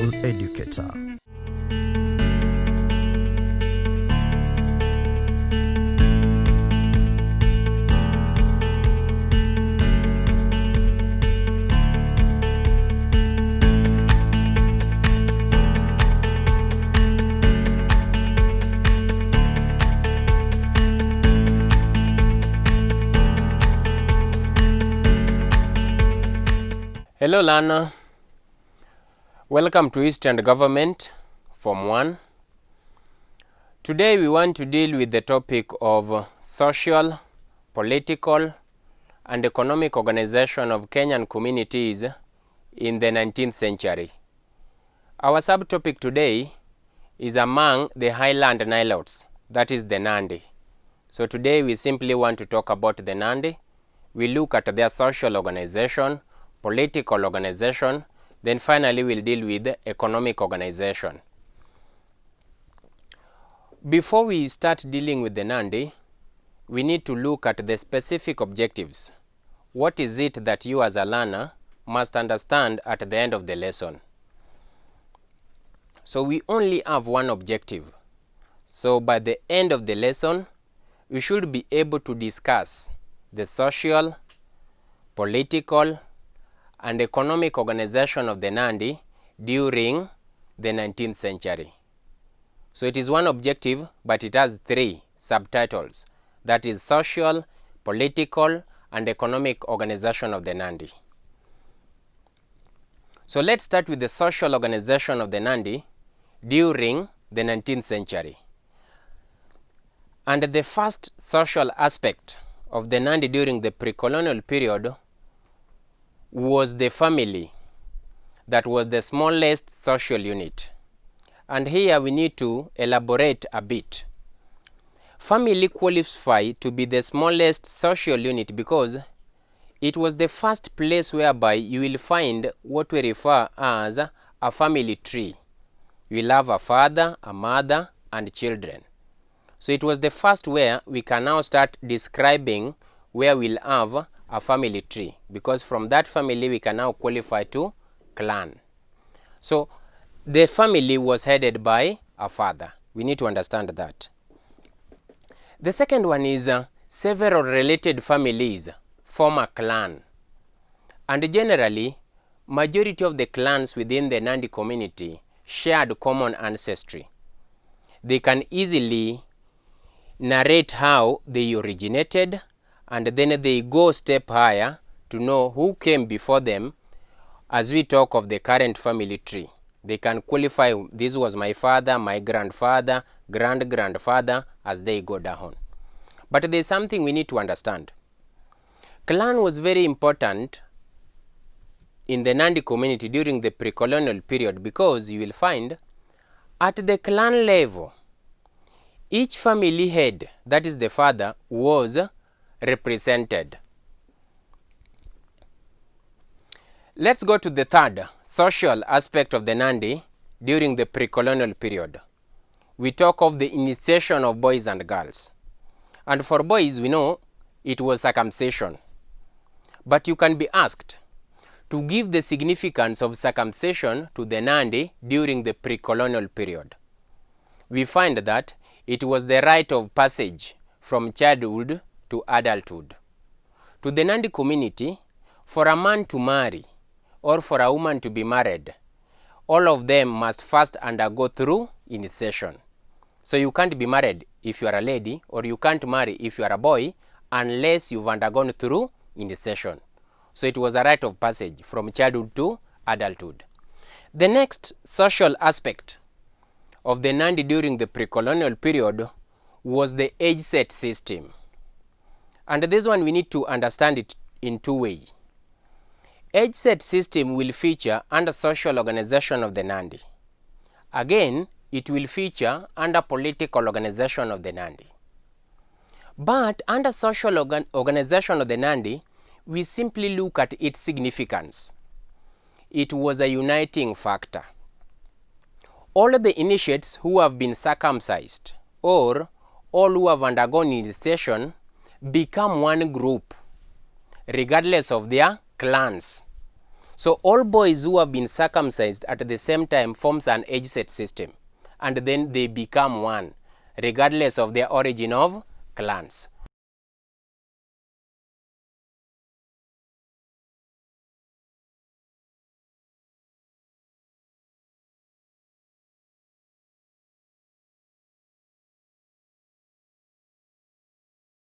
social educator. Hello learner, welcome to Eastern Government Form 1. Today we want to deal with the topic of social, political and economic organization of Kenyan communities in the 19th century. Our subtopic today is among the highland Nilotes, that is the Nandi. So today we simply want to talk about the Nandi. We look at their social organization, political organization, then finally we'll deal with the economic organization. Before we start dealing with the Nandi, we need to look at the specific objectives. What is it that you as a learner must understand at the end of the lesson? So we only have one objective. So by the end of the lesson, we should be able to discuss the social, political, and economic organization of the Nandi during the 19th century. So it is one objective, but it has three subtitles. That is social, political, and economic organization of the Nandi. So let's start with the social organization of the Nandi during the 19th century. And the first social aspect of the Nandi during the pre-colonial period was the family. That was the smallest social unit. And here we need to elaborate a bit. Family qualified to be the smallest social unit because it was the first place whereby you will find what we refer as a family tree. You will have a father, a mother, and children. So it was the first where we can now start describing where we'll have a family tree, because from that family we can now qualify to clan. So the family was headed by a father. We need to understand that. The second one is several related families form a clan. And generally, majority of the clans within the Nandi community shared common ancestry. They can easily narrate how they originated, and then they go a step higher to know who came before them. As we talk of the current family tree, they can qualify, this was my father, my grandfather, grand-grandfather, as they go down. But there is something we need to understand. Clan was very important in the Nandi community during the pre-colonial period, because you will find at the clan level, each family head, that is the father, was represented. Let's go to the third social aspect of the Nandi during the pre-colonial period. We talk of the initiation of boys and girls. And for boys, we know it was circumcision. But you can be asked to give the significance of circumcision to the Nandi during the pre-colonial period. We find that it was the rite of passage from childhood to adulthood. To the Nandi community, for a man to marry or for a woman to be married, all of them must first undergo through initiation. So you can't be married if you are a lady, or you can't marry if you are a boy, unless you've undergone through initiation. So it was a rite of passage from childhood to adulthood. The next social aspect of the Nandi during the pre-colonial period was the Ageset system. And this one we need to understand it in two ways. Ageset system will feature under social organization of the Nandi. Again, it will feature under political organization of the Nandi. But under social organization of the Nandi, we simply look at its significance. It was a uniting factor. All the initiates who have been circumcised, or all who have undergone initiation, become one group regardless of their clans. So all boys who have been circumcised at the same time forms an Ageset system, and then they become one, regardless of their origin of clans.